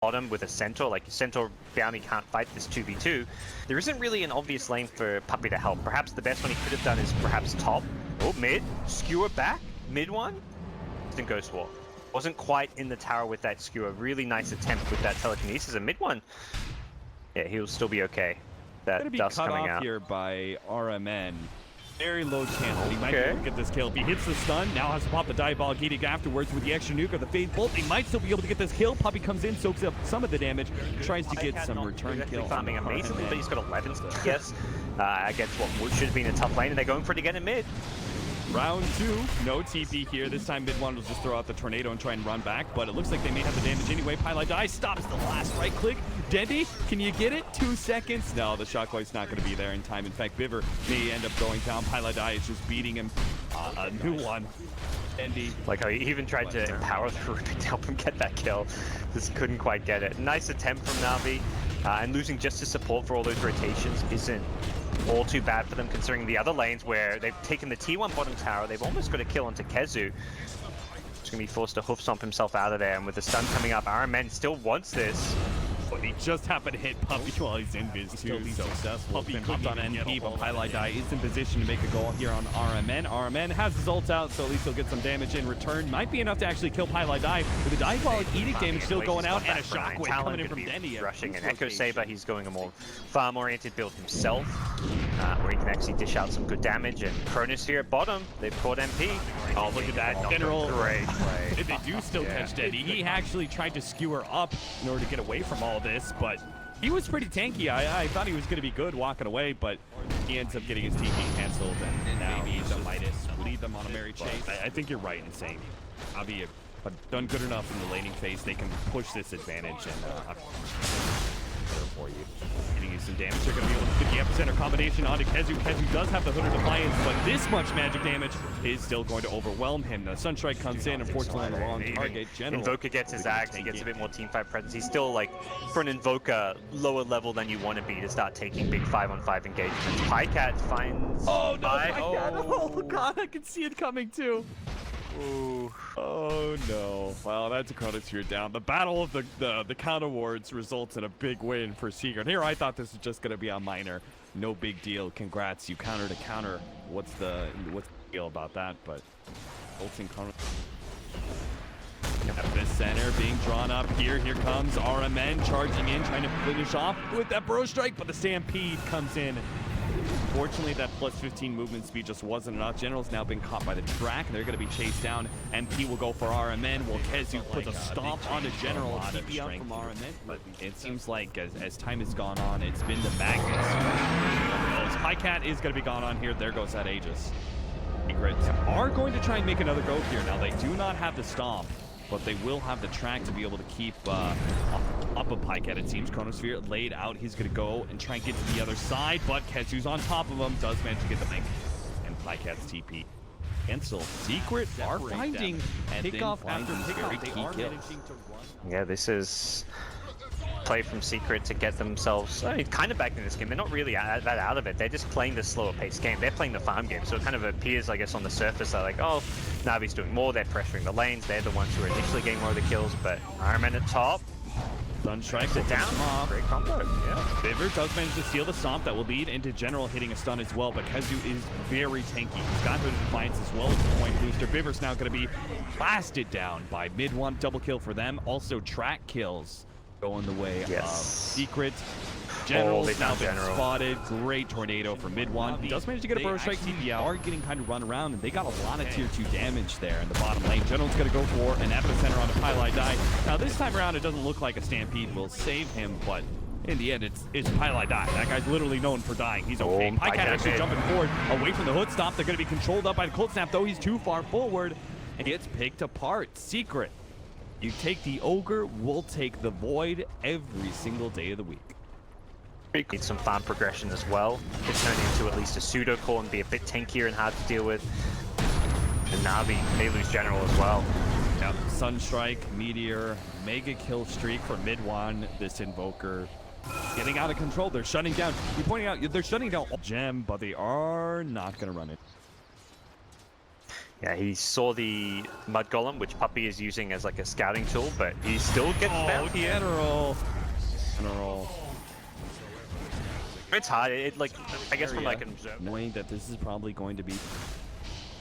bottom with a Centaur. Like, Centaur bounty can't fight this 2v2. There isn't really an obvious lane for Poppey to help. Perhaps the best one he could have done is perhaps top. Oh, mid. Skewer back. Mid one. Then Ghost Walk. Wasn't quite in the tower with that skewer. Really nice attempt with that telekinesis. A mid one. Yeah, he'll still be okay. That dust coming out. Cut off here by RMN. Very low chance that he might be able to get this kill. If he hits the stun, now has to pop the Diabolic Edict afterwards with the extra nuke or the Fade Bolt. He might still be able to get this kill. Poppey comes in, soaks up some of the damage, tries to get some return kill. Farming amazingly, but he's got 11 yes, against what should have been a tough lane, and they're going for it again in mid. Round 2, no TP here. This time mid one will just throw out the tornado and try and run back, but it looks like they may have the damage anyway. Pylai stops the last right click. Dendi, can you get it? 2 seconds? No, the shockwave's not going to be there in time. In fact, Biver may end up going down. Pylai is just beating him. A new one. Dendi. Like how he even tried to empower the Rubik to help him get that kill. Just couldn't quite get it. Nice attempt from NaVi, and losing just his support for all those rotations isn't all too bad for them, considering the other lanes where they've taken the T1 bottom tower. They've almost got a kill onto Kezu. He's going to be forced to hoof stomp himself out of there, and with the stun coming up, RMN still wants this. But he just happened to hit Poppey while he's in biz too, so successful. Poppey hopped on NP, but Hightlights is in position to make a goal here on RMN. RMN has his ult out, so at least he'll get some damage in return. Might be enough to actually kill Hightlights, with the Diabolic Edict damage still going out, and a shockwave coming in from Dendi. Rushing an Echo Saber, he's going a more farm-oriented build himself, where he can actually dish out some good damage. And Cronus here at bottom, they've caught MP. Oh, look at that. General. Great play. If they do still catch Dendi, he actually tried to skewer up in order to get away from all this, but he was pretty tanky. I thought he was going to be good walking away, but he ends up getting his TP canceled, and now he's the Midas lead them on a merry chase. I think you're right in saying NaVi have done good enough in the laning phase. They can push this advantage and for you. Getting you some damage. They're going to be able to get the epicenter combination onto Kezu. Kezu does have the Hood of Defiance, but this much magic damage is still going to overwhelm him. The Sunstrike comes in, unfortunately on the wrong target. General. Invoker gets his axe, he gets a bit more teamfight presence. He's still, like, for an Invoker, lower level than you want to be to start taking big 5-on-5 engagements. Pycat finds... Oh, no, oh god, I can see it coming too. Ooh. Oh no. Well, that's a Chronosphere down. The battle of the counter wards results in a big win for Secret. Here I thought this was just gonna be a minor. No big deal. Congrats, you counter to counter. What's the deal about that? But ulting Chrono. At the center being drawn up here. Here comes RMN charging in, trying to finish off with that Burrow Strike, but the Stampede comes in. Unfortunately, that plus 15 movement speed just wasn't enough. General's now been caught by the track, and they're going to be chased down. MP will go for RMN, while Kezu puts a stomp onto General. TP out from RMN, but it seems like as time has gone on, it's been the Magnus. Pycat is going to be gone on here. There goes that Aegis. Secrets are going to try and make another go here. Now, they do not have the stomp, but they will have the track to be able to keep up a Pycat, it seems. Chronosphere laid out. He's going to go and try and get to the other side, but Kezu's on top of him. Does manage to get the link. And Pycat's TP. Cancel. Secret are finding pickoff after pickoff. They are managing to run. Yeah, this is play from Secret to get themselves kind of back in this game. They're not really that out of it. They're just playing the slower paced game. They're playing the farm game, so it kind of appears, I guess, on the surface they're like, oh, NaVi's doing more. They're pressuring the lanes. They're the ones who are initially getting more of the kills, but Ironman at top. Sunstrike it down. Great combo. Yeah. Biver does manage to steal the stomp that will lead into General hitting a stun as well, but Kezu is very tanky. He's got Hood of Defiance as well as the point booster. Biver's now going to be blasted down by mid one. Double kill for them. Also track kills going the way of Secret. General's now been spotted. Great tornado for mid one. He does manage to get a Burrow Strike TP out. Are getting kind of run around, and they got a lot of tier 2 damage there in the bottom lane. General's going to go for an epicenter on a Pylai. Now this time around, it doesn't look like a Stampede will save him, but in the end, it's Pylai. That guy's literally known for dying. He's okay. Pycat actually jumping forward away from the Hood Stomp. They're going to be controlled up by the Cold Snap, though he's too far forward and gets picked apart. Secret. You take the Ogre, we'll take the Void every single day of the week. Need some farm progression as well. Could turn into at least a pseudo core and be a bit tankier and hard to deal with. And NaVi may lose General as well. Yep. Sunstrike, Meteor, mega kill streak for mid one. This Invoker getting out of control. They're shutting down. You're pointing out they're shutting down Gem, but they are not going to run it. Yeah, he saw the Mud Golem, which Poppey is using as like a scouting tool, but he still gets found here. General. It's hard. Like, I guess from like an observer. Knowing that this is probably going to be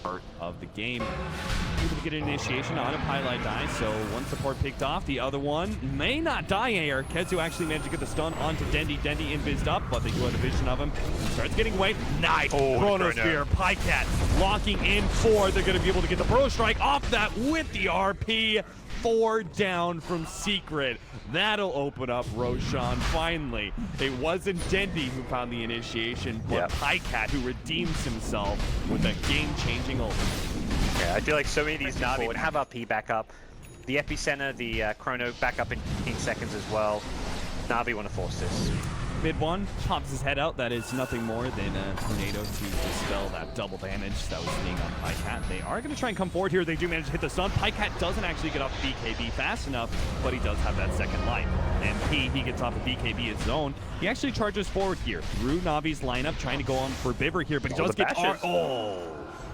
part of the game. Able to get an initiation on a Highlight die, so one support picked off, the other one may not die here. Kezu actually managed to get the stun onto Dendi. Dendi invised up, but they do have a vision of him. He starts getting away. Nice! Chronosphere, Pycat locking in 4. They're going to be able to get the Burrow Strike off that with the RP. 4 down from Secret. That'll open up Roshan finally. It wasn't Dendi who found the initiation, but Pycat who redeems himself with a game-changing ult. Yeah, I feel like so many of these NaVi would have RP back up. The Epicenter, the Chrono back up in 15 seconds as well. NaVi want to force this. Mid one pops his head out. That is nothing more than a tornado to dispel that double damage that was being on Pycat. They are going to try and come forward here. They do manage to hit the stun. Pycat doesn't actually get off the BKB fast enough, but he does have that second life. And he gets off the BKB his own. He actually charges forward here through Navi's lineup, trying to go on for Bivver here, but he does get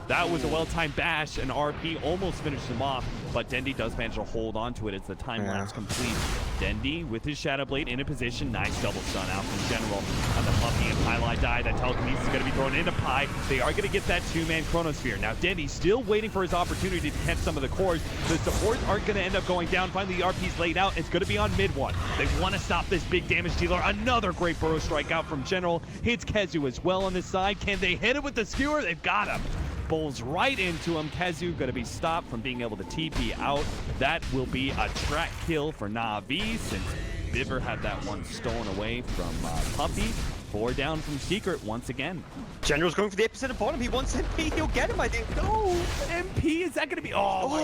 that was a well-timed bash, and RP almost finished him off, but Dendi does manage to hold on to it as the time lapse complete. Dendi with his Shadow Blade in a position. Nice double stun out from General on the Poppey and Highlight die. That telekinesis is going to be thrown into Pi. They are going to get that 2-man Chronosphere. Now Dendi still waiting for his opportunity to catch some of the cores. The supports aren't going to end up going down. Finally, the RP's laid out. It's going to be on mid one. They want to stop this big damage dealer. Another great Burrow Strike out from General. Hits Kezu as well on this side. Can they hit him with the skewer? They've got him. Bowls right into him. Kezu going to be stopped from being able to TP out. That will be a track kill for NaVi since Bivver had that one stolen away from Poppey. 4 down from Secret once again. General's going for the Epicenter bottom. He wants MP. He'll get him, I think. No! MP, is that going to be... Oh, my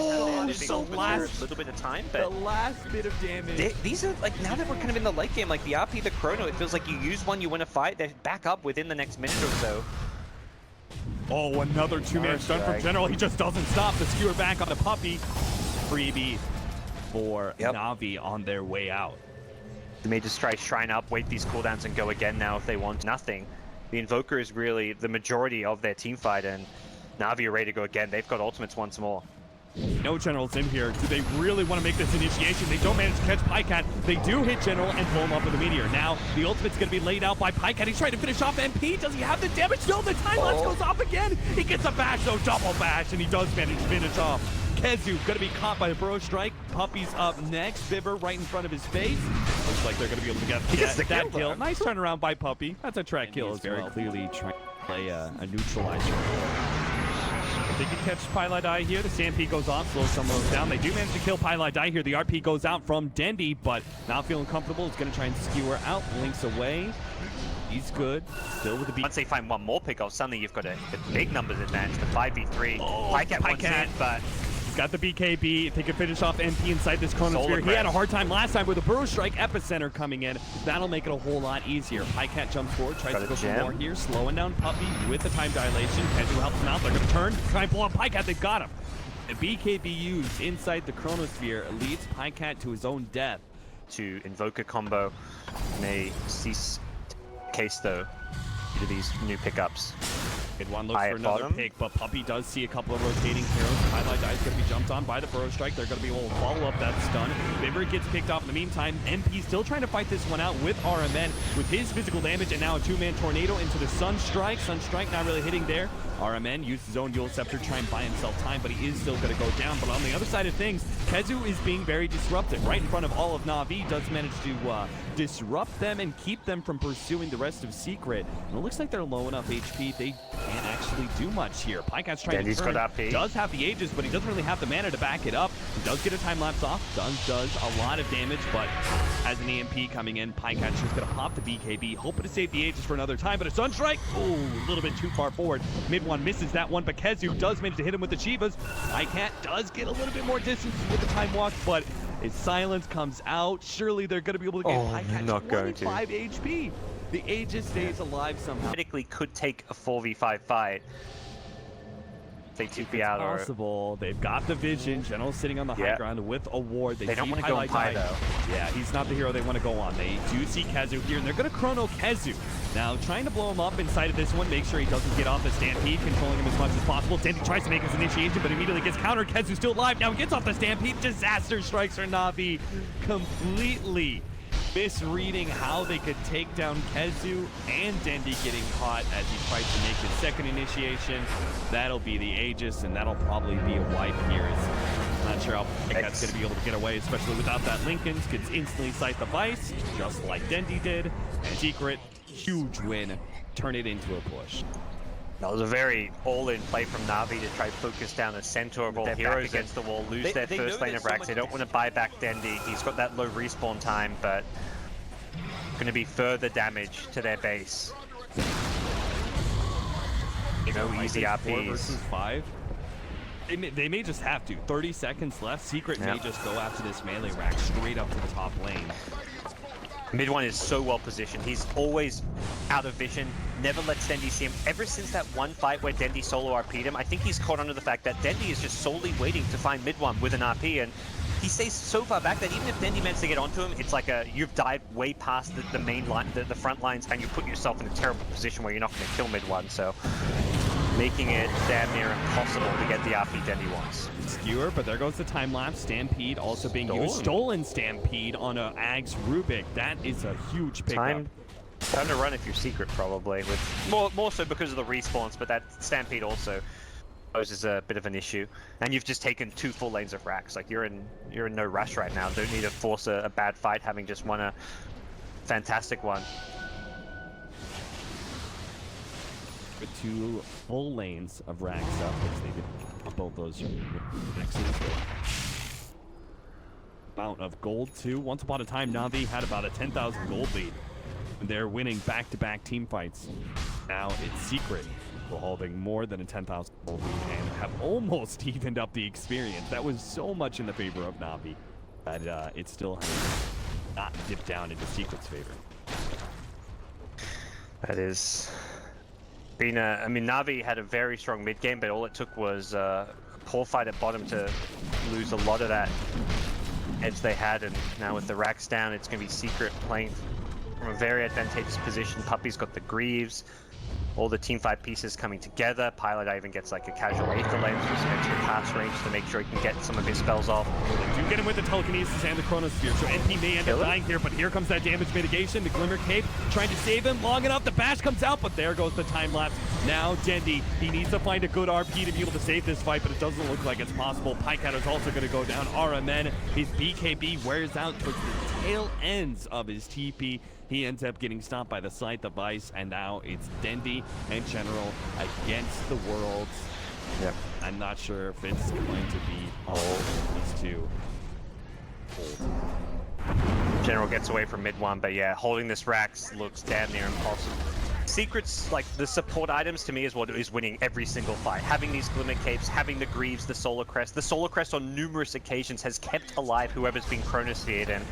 God. So last little bit of time, but... The last bit of damage. These are, like, now that we're kind of in the late game, like the RP, the Chrono, it feels like you use one, you win a fight, they back up within the next minute or so. Oh, another 2-man stun from General. He just doesn't stop. The skewer back on the Poppey. Freebie for NaVi on their way out. They may just try Shrine up, wait these cooldowns, and go again now if they want nothing. The Invoker is really the majority of their team fight, and NaVi are ready to go again. They've got ultimates once more. No Generals in here. Do they really want to make this initiation? They don't manage to catch Pycat. They do hit General and pull him up with a Meteor. Now, the ultimate's going to be laid out by Pycat. He's trying to finish off MP. Does he have the damage? No, the time lapse goes off again. He gets a bash, though, double bash, and he does manage to finish off. Kezu going to be caught by the Burrow Strike. Puppey's up next. Bivver right in front of his face. Looks like they're going to be able to get that kill. Nice turnaround by Poppey. That's a track kill as very clearly trying to play a neutralizer. They can catch Highlight die here. The Stampede goes off, slows some of those down. They do manage to kill Highlight die here. The RP goes out from Dendi, but not feeling comfortable. He's going to try and skewer out. Blinks away. He's good. Still with the beat. Once they find one more pick off, suddenly you've got a big numbers advantage. The 5v3. Pycat wants in, but... He's got the BKB. If they can finish off MP inside this Chronosphere. He had a hard time last time with a Burrow Strike Epicenter coming in. That'll make it a whole lot easier. Pycat jumps forward, tries to go for more here. Slowing down Poppey with the time dilation. Kezu helps him out. They're going to turn, try and blow up Pycat. They've got him. The BKB used inside the Chronosphere leads Pycat to his own death. To Invoker combo may cease case though due to these new pickups. Mid one looks for another pick, but Poppey does see a couple of rotating heroes. Highlight die is going to be jumped on by the Burrow Strike. They're going to be able to follow up that stun. Bivver gets picked off in the meantime. MP still trying to fight this one out with RMN with his physical damage, and now a 2-man tornado into the Sunstrike. Sunstrike not really hitting there. RMN used his own dual scepter to try and buy himself time, but he is still going to go down. But on the other side of things, Kezu is being very disruptive. Right in front of all of NaVi, does manage to disrupt them and keep them from pursuing the rest of Secret. And it looks like they're low enough HP. They can't actually do much here. Pycat's trying to turn. Does have the Aegis, but he doesn't really have the mana to back it up. He does get a time lapse off. Does a lot of damage, but as an EMP coming in, Pycat's just going to pop the BKB, hoping to save the Aegis for another time. But a Sunstrike, a little bit too far forward. Mid one misses that one, but Kezu does manage to hit him with the Chivas. Pycat does get a little bit more distance with the time walk, but his silence comes out. Surely they're going to be able to get Pycat 25 HP. The Aegis stays alive somehow. Theoretically could take a 4v5 fight. they 2p out or... Possible. They've got the vision. General's sitting on the high ground with a ward. They don't want to go on Pi, though. Yeah, he's not the hero they want to go on. They do see Kezu here, and they're going to chrono Kezu. Now, trying to blow him up inside of this one, make sure he doesn't get off the Stampede, controlling him as much as possible. Dendi tries to make his initiation, but immediately gets countered. Kezu's still alive. Now he gets off the Stampede. Disaster strikes for NaVi. Completely misreading how they could take down Kezu, and Dendi getting caught as he tries to make his second initiation. That'll be the Aegis, and that'll probably be a wipe here. Not sure how that's going to be able to get away, especially without that. Lincoln's gets instantly sight the Vice, just like Dendi did. And Secret, huge win, turn it into a push. That was a very all-in play from NaVi to try to focus down the center of all heroes against the wall, lose their first lane of racks. They don't want to buy back Dendi. He's got that low respawn time, but going to be further damage to their base. No easy RPs. 4 versus 5. They may just have to. 30 seconds left. Secret may just go after this melee rack straight up to the top lane. Mid one is so well positioned. He's always out of vision, never lets Dendi see him. Ever since that one fight where Dendi solo RP'd him, I think he's caught onto the fact that Dendi is just solely waiting to find mid one with an RP, and he stays so far back that even if Dendi managed to get onto him, it's like you've dived way past the main line, the front lines, and you put yourself in a terrible position where you're not going to kill mid one, so making it damn near impossible to get the RP Dendi wants. Skewer, but there goes the time lapse. Stampede also being used. Stolen Stampede on a Ags Rubik. That is a huge pickup. Time to run if you're Secret, probably. With more so because of the respawns, but that Stampede also poses a bit of an issue. And you've just taken 2 full lanes of racks. Like you're in no rush right now. Don't need to force a bad fight, having just won a fantastic one. With 2 full lanes of racks up, which they did both those mixes. Amount of gold too. Once upon a time, NaVi had about a 10,000 gold lead. They're winning back-to-back team fights. Now it's Secret, who are holding more than a 10,000 gold lead and have almost evened up the experience. That was so much in the favor of NaVi that it still has not dipped down into Secret's favor. That is been I mean, NaVi had a very strong mid game, but all it took was a poor fight at bottom to lose a lot of that edge they had, and now with the racks down, it's going to be Secret playing from a very advantageous position. Poppey's got the Greaves, all the teamfight pieces coming together. Pilot even gets like a casual Aether Lens with some extra pass range to make sure he can get some of his spells off. They do get him with the Telekinesis and the Chronosphere, so NP may end up dying here, but here comes that damage mitigation. The Glimmer Cape trying to save him long enough. The bash comes out, but there goes the time lapse. Now Dendi, he needs to find a good RP to be able to save this fight, but it doesn't look like it's possible. Pycat is also going to go down. RMN, his BKB wears out towards the tail ends of his TP. He ends up getting stopped by the Scythe of Vice, and now it's Dendi and General against the world. Yep. I'm not sure if it's going to be all these two. General gets away from mid one, but yeah, holding this racks looks damn near impossible. Secrets, like the support items, to me is what is winning every single fight. Having these Glimmer Capes, having the Greaves, the Solar Crest. The Solar Crest on numerous occasions has kept alive whoever's been Chronosphered, and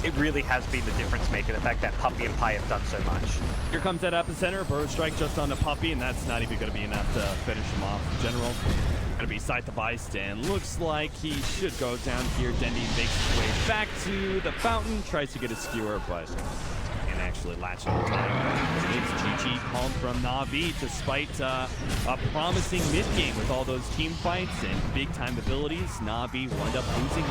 it really has been the difference maker, the fact that Poppey and Pi have done so much. Here comes that epicenter, Burrow Strike just on the Poppey, and that's not even going to be enough to finish him off. General going to be Scythe the Vice, and looks like he should go down here. Dendi makes his way back to the fountain, tries to get a skewer, but can't actually latch on time. It's GG called from NaVi, despite a promising mid-game with all those team fights and big-time abilities. NaVi wound up losing